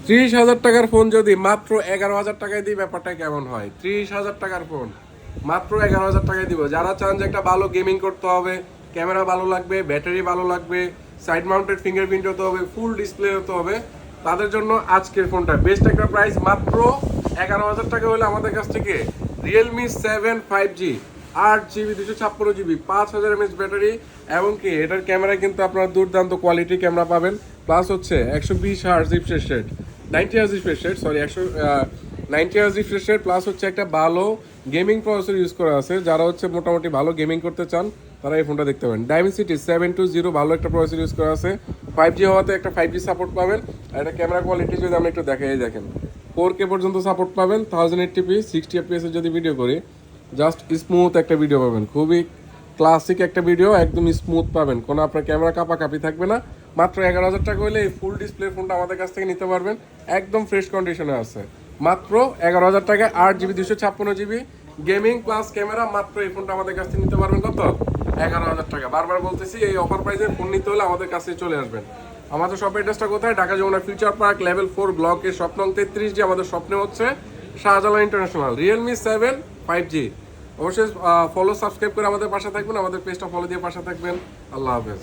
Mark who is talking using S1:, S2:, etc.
S1: 30,000 টাকার ফোন যদি মাত্র 11,000 টাকায় দিই ব্যাপারটা কেমন হয়? 30,000 টাকার ফোন মাত্র 11,000 টাকায় দিব। যারা চান যে একটা ভালো গেমিং করতে হবে, ক্যামেরা ভালো লাগবে, ব্যাটারি ভালো লাগবে, সাইড মাউন্টেড ফিঙ্গারপ্রিন্ট হতে হবে, ফুল ডিসপ্লে হতে হবে, তাদের জন্য আজকের ফোনটা বেস্ট একটা প্রাইস। মাত্র 11,000 টাকা হলে আমাদের কাছ থেকে Realme 7 5G 8GB 256GB 5000 mAh battery এবং কি এটার ক্যামেরা কিন্তু আপনারা দুর্দান্ত কোয়ালিটি ক্যামেরা পাবেন। প্লাস হচ্ছে 120 Hz refresh rate, 90 Hz refresh rate, sorry 90 Hz refresh rate, plus হচ্ছে একটা ভালো গেমিং প্রসেসর ইউজ করা আছে। যারা হচ্ছে মোটামুটি ভালো গেমিং করতে চান তারা এই ফোনটা দেখতে পারেন। Dimensity 720 ভালো একটা প্রসেসর ইউজ করা আছে। 5G হওয়াতে একটা 5G সাপোর্ট পাবেন। আর এটা ক্যামেরা কোয়ালিটি যদি আমরা একটু দেখাই, দেখেন 4K পর্যন্ত সাপোর্ট পাবেন, 1080p 60 fps এর যদি ভিডিও করি জাস্ট স্মুথ একটা ভিডিও পাবেন, খুবই ক্লাসিক একটা ভিডিও, একদম স্মুথ পাবেন, কোনো আপনার ক্যামেরা কাঁপাকাঁপি থাকবে না। মাত্র 11,000 টাকা হলে এই ফুল ডিসপ্লে ফোনটা আমাদের কাছ থেকে নিতে পারবেন, একদম ফ্রেশ কন্ডিশনে আছে। মাত্র 11,000 টাকায় 8GB 256GB gaming plus camera, মাত্র এই ফোনটা আমাদের কাছ থেকে নিতে পারবেন কত? 11,000 টাকা। বারবার বলতেছি এই অফার প্রাইসে ফোন নিতে হলে আমাদের কাছে চলে আসবেন। আমাদের শপ অ্যাড্রেসটা কোথায়? Dhaka Jamuna future park level 4 ব্লকের শপ নং 33 যে আমাদের স্বপ্নে হচ্ছে শাহজালাল ইন্টারন্যাশনাল রিয়েলমি 7 5G। অবশ্যই ফলো সাবস্ক্রাইব করে আমাদের পাশে থাকবেন, আমাদের পেজটা ফলো দিয়ে পাশে থাকবেন। আল্লাহ হাফেজ।